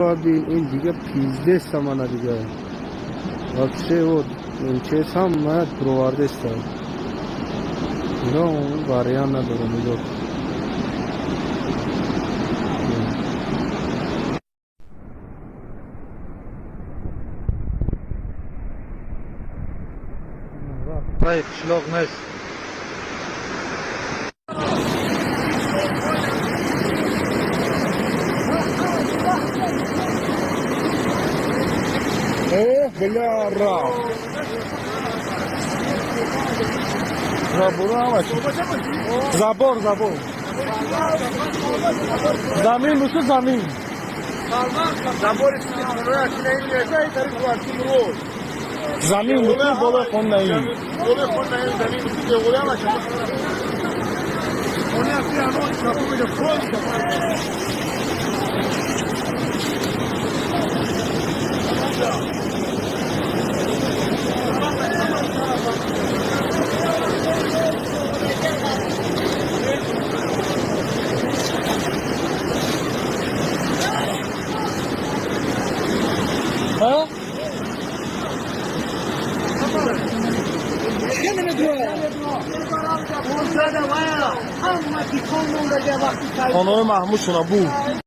این دیگه 15 سمانه دیگه واقعی و این چیز هم من پروارده است اینا اون باریان نداره میگه Vay qishloq emas. بلا забор забор زمین بشه زمین زمین بشه بالا خون نهیم ها؟ خانه محمود شنابو